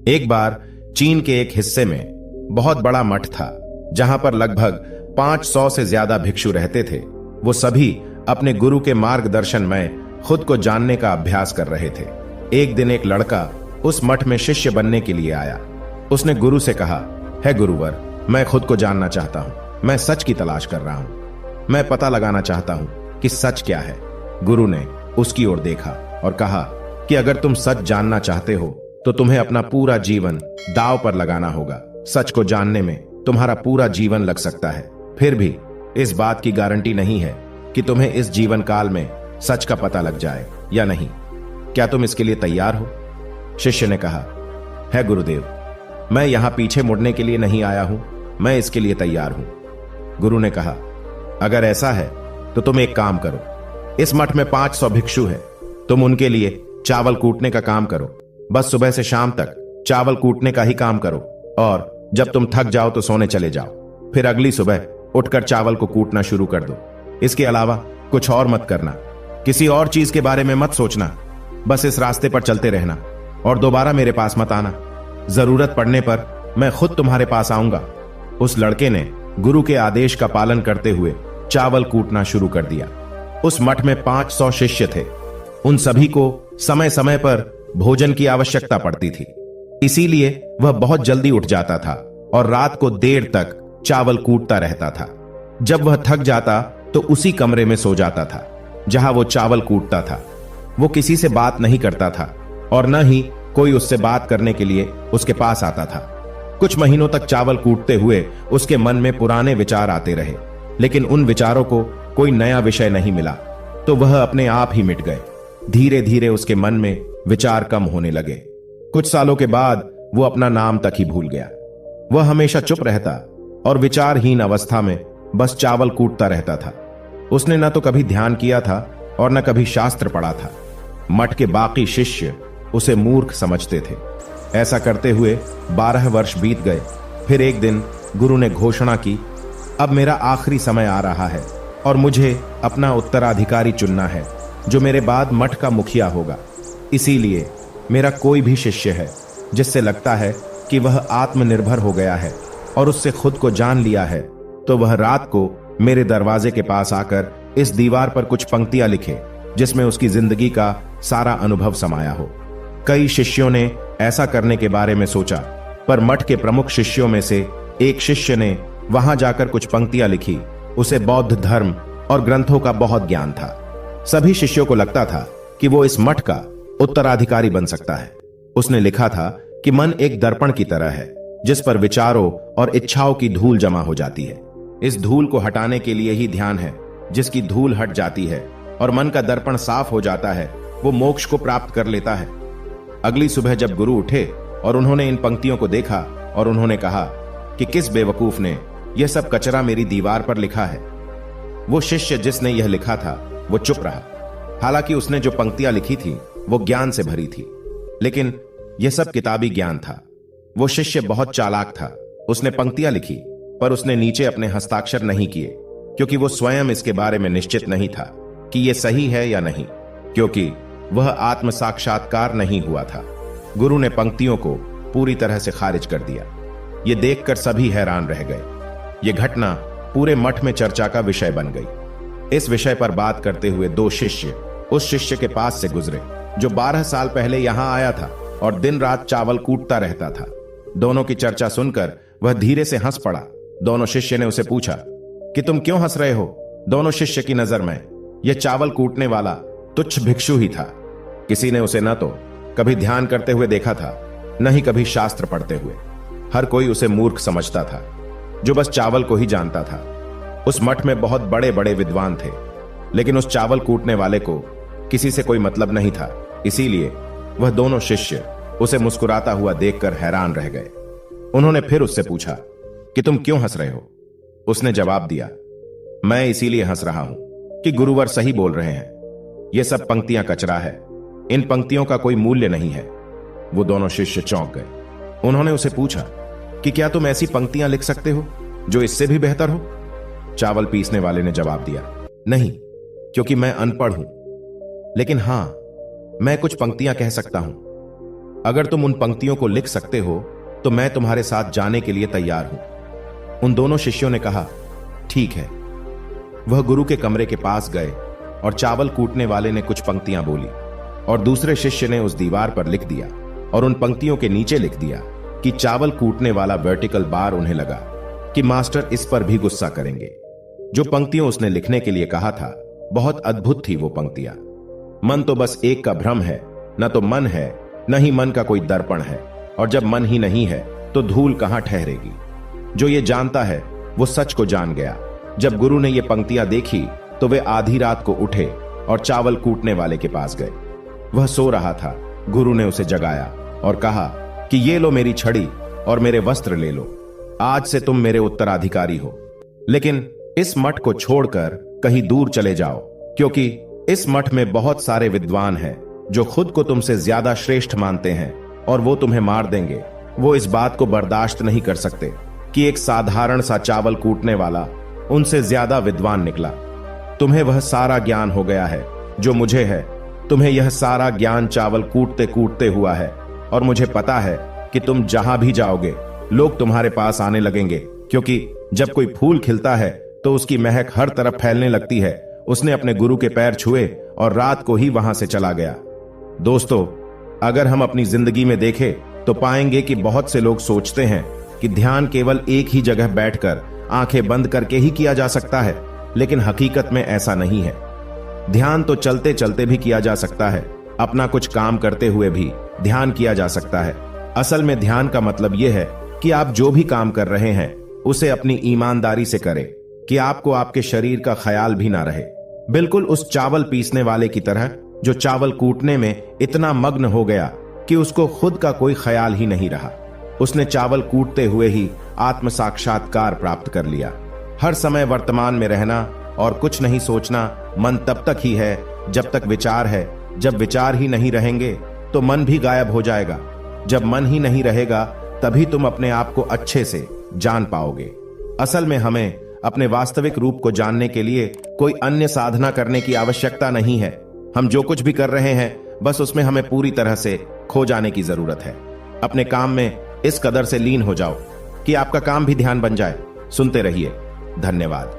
एक बार चीन के एक हिस्से में बहुत बड़ा मठ था, जहां पर लगभग 500 से ज्यादा भिक्षु रहते थे। वो सभी अपने गुरु के मार्गदर्शन में खुद को जानने का अभ्यास कर रहे थे। एक दिन एक लड़का उस मठ में शिष्य बनने के लिए आया। उसने गुरु से कहा, है गुरुवर, मैं खुद को जानना चाहता हूं। मैं सच की तलाश कर रहा हूं। मैं पता लगाना चाहता हूं कि सच क्या है। गुरु ने उसकी ओर देखा और कहा कि अगर तुम सच जानना चाहते हो तो तुम्हें अपना पूरा जीवन दांव पर लगाना होगा। सच को जानने में तुम्हारा पूरा जीवन लग सकता है, फिर भी इस बात की गारंटी नहीं है कि तुम्हें इस जीवन काल में सच का पता लग जाए या नहीं। क्या तुम इसके लिए तैयार हो? शिष्य ने कहा, है गुरुदेव, मैं यहां पीछे मुड़ने के लिए नहीं आया हूं, मैं इसके लिए तैयार हूं। गुरु ने कहा, अगर ऐसा है तो तुम एक काम करो। इस मठ में 500 भिक्षु है, तुम उनके लिए चावल कूटने का काम करो। बस सुबह से शाम तक चावल कूटने का ही काम करो, और जब तुम थक जाओ तो सोने चले जाओ। फिर अगली सुबह उठकर चावल को कूटना शुरू कर दो। इसके अलावा कुछ और मत करना, किसी और चीज के बारे में मत सोचना। बस इस रास्ते पर चलते रहना और दोबारा मेरे पास मत आना। जरूरत पड़ने पर मैं खुद तुम्हारे पास आऊंगा। उस लड़के ने गुरु के आदेश का पालन करते हुए चावल कूटना शुरू कर दिया। उस मठ में 500 शिष्य थे। उन सभी को समय समय पर भोजन की आवश्यकता पड़ती थी, इसीलिए वह बहुत जल्दी उठ जाता था और रात को देर तक चावल कूटता रहता था। जब वह थक जाता तो उसी कमरे में सो जाता था जहां वो चावल कूटता था। वो किसी से बात नहीं करता था और न ही कोई उससे बात करने के लिए उसके पास आता था। कुछ महीनों तक चावल कूटते हुए उसके मन में पुराने विचार आते रहे, लेकिन उन विचारों को कोई नया विषय नहीं मिला, तो वह अपने आप ही मिट गए। धीरे धीरे उसके मन में विचार कम होने लगे। कुछ सालों के बाद वो अपना नाम तक ही भूल गया। वह हमेशा चुप रहता और विचारहीन अवस्था में बस चावल कूटता रहता था। उसने न तो कभी ध्यान किया था और न कभी शास्त्र पढ़ा था। मठ के बाकी शिष्य उसे मूर्ख समझते थे। ऐसा करते हुए 12 वर्ष बीत गए। फिर एक दिन गुरु ने घोषणा की, अब मेरा आखिरी समय आ रहा है और मुझे अपना उत्तराधिकारी चुनना है जो मेरे बाद मठ का मुखिया होगा। इसीलिए मेरा कोई भी शिष्य है जिससे लगता है कि वह आत्मनिर्भर हो गया है और उससे खुद को जान लिया है, तो वह रात को मेरे दरवाजे के पास आकर इस दीवार पर कुछ पंक्तियां लिखे जिसमें उसकी जिंदगी का सारा अनुभव समाया हो। कई शिष्यों ने ऐसा करने के बारे में सोचा, पर मठ के प्रमुख शिष्यों में से एक शिष्य ने वहां जाकर कुछ पंक्तियां लिखी। उसे बौद्ध धर्म और ग्रंथों का बहुत ज्ञान था। सभी शिष्यों को लगता था कि वो इस मठ का उत्तराधिकारी बन सकता है। उसने लिखा था कि मन एक दर्पण की तरह है जिस पर विचारों और इच्छाओं की धूल जमा हो जाती है। इस धूल को हटाने के लिए ही ध्यान है। जिसकी धूल हट जाती है और मन का दर्पण साफ हो जाता है, वो मोक्ष को प्राप्त कर लेता है। अगली सुबह जब गुरु उठे और उन्होंने इन पंक्तियों को देखा और उन्होंने कहा कि किस बेवकूफ ने यह सब कचरा मेरी दीवार पर लिखा है। वो शिष्य जिसने यह लिखा था वो चुप रहा। हालांकि उसने जो पंक्तियां लिखी थी वो ज्ञान से भरी थी, लेकिन यह सब किताबी ज्ञान था। वो शिष्य बहुत चालाक था। उसने पंक्तियां लिखी, पर उसने नीचे अपने हस्ताक्षर नहीं किए, क्योंकि वो स्वयं इसके बारे में निश्चित नहीं था कि यह सही है या नहीं, क्योंकि वह आत्म साक्षात्कार नहीं हुआ था। गुरु ने पंक्तियों को पूरी तरह से खारिज कर दिया। ये देखकर सभी हैरान रह गए। यह घटना पूरे मठ में चर्चा का विषय बन गई। इस विषय पर बात करते हुए 2 शिष्य उस शिष्य के पास से गुजरे जो 12 साल पहले यहां आया था और दिन रात चावल कूटता रहता था। दोनों की चर्चा सुनकर वह धीरे से हंस पड़ा। दोनों शिष्य ने उसे पूछा कि तुम क्यों हंस रहे हो? दोनों शिष्य की नजर में यह चावल कूटने वाला तुच्छ भिक्षु ही था। किसी ने उसे न तो कभी ध्यान करते हुए देखा था, न ही कभी शास्त्र पढ़ते हुए। हर कोई उसे मूर्ख समझता था जो बस चावल को ही जानता था। उस मठ में बहुत बड़े बड़े विद्वान थे, लेकिन उस चावल कूटने वाले को किसी से कोई मतलब नहीं था। इसीलिए वह दोनों शिष्य उसे मुस्कुराता हुआ देखकर हैरान रह गए। उन्होंने फिर उससे पूछा कि तुम क्यों हंस रहे हो? उसने जवाब दिया, मैं इसीलिए हंस रहा हूं कि गुरुवर सही बोल रहे हैं। ये सब पंक्तियां कचरा है, इन पंक्तियों का कोई मूल्य नहीं है। वो दोनों शिष्य चौंक गए। उन्होंने उसे पूछा कि क्या तुम ऐसी पंक्तियां लिख सकते हो जो इससे भी बेहतर हो? चावल पीसने वाले ने जवाब दिया, नहीं, क्योंकि मैं अनपढ़ हूं, लेकिन हां, मैं कुछ पंक्तियां कह सकता हूं। अगर तुम उन पंक्तियों को लिख सकते हो तो मैं तुम्हारे साथ जाने के लिए तैयार हूं। उन दोनों शिष्यों ने कहा, ठीक है। वह गुरु के कमरे के पास गए और चावल कूटने वाले ने कुछ पंक्तियां बोली और दूसरे शिष्य ने उस दीवार पर लिख दिया और उन पंक्तियों के नीचे लिख दिया कि चावल कूटने वाला वर्टिकल बार। उन्हें लगा कि मास्टर इस पर भी गुस्सा करेंगे। जो पंक्तियों उसने लिखने के लिए कहा था, बहुत अद्भुत थी वो पंक्तियां। मन तो बस एक का भ्रम है, न तो मन है, न ही मन का कोई दर्पण है, और जब मन ही नहीं है तो धूल कहां ठहरेगी। जो ये जानता है वो सच को जान गया। जब गुरु ने ये पंक्तियां देखी तो वे आधी रात को उठे और चावल कूटने वाले के पास गए। वह सो रहा था। गुरु ने उसे जगाया और कहा कि ये लो मेरी छड़ी और मेरे वस्त्र ले लो, आज से तुम मेरे उत्तराधिकारी हो। लेकिन इस मठ को छोड़कर कहीं दूर चले जाओ, क्योंकि इस मठ में बहुत सारे विद्वान हैं जो खुद को तुमसे ज्यादा श्रेष्ठ मानते हैं और वो तुम्हें मार देंगे। वो इस बात को बर्दाश्त नहीं कर सकते कि एक साधारण सा चावल कूटने वाला उनसे ज्यादा विद्वान निकला। तुम्हें वह सारा ज्ञान हो गया है जो मुझे है। तुम्हें यह सारा ज्ञान चावल कूटते कूटते हुआ है, और मुझे पता है कि तुम जहां भी जाओगे लोग तुम्हारे पास आने लगेंगे, क्योंकि जब कोई फूल खिलता है तो उसकी महक हर तरफ फैलने लगती है। उसने अपने गुरु के पैर छुए और रात को ही वहां से चला गया। दोस्तों, अगर हम अपनी जिंदगी में देखें तो पाएंगे कि बहुत से लोग सोचते हैं कि ध्यान केवल एक ही जगह बैठकर आंखें बंद करके ही किया जा सकता है, लेकिन हकीकत में ऐसा नहीं है। ध्यान तो चलते चलते भी किया जा सकता है, अपना कुछ काम करते हुए भी ध्यान किया जा सकता है। असल में ध्यान का मतलब यह है कि आप जो भी काम कर रहे हैं उसे अपनी ईमानदारी से करें, कि आपको आपके शरीर का ख्याल भी ना रहे। बिल्कुल उस चावल पीसने वाले की तरह जो चावल कूटने में इतना मग्न हो गया कि उसको खुद का कोई ख्याल ही नहीं रहा। उसने चावल कूटते हुए ही आत्म साक्षात्कार प्राप्त कर लिया। हर समय वर्तमान में रहना और कुछ नहीं सोचना। मन तब तक ही है जब तक विचार है। जब विचार ही नहीं रहेंगे तो मन भी गायब हो जाएगा। जब मन ही नहीं रहेगा तभी तुम अपने आप को अच्छे से जान पाओगे। असल में हमें अपने वास्तविक रूप को जानने के लिए कोई अन्य साधना करने की आवश्यकता नहीं है। हम जो कुछ भी कर रहे हैं बस उसमें हमें पूरी तरह से खो जाने की जरूरत है। अपने काम में इस कदर से लीन हो जाओ कि आपका काम भी ध्यान बन जाए। सुनते रहिए। धन्यवाद।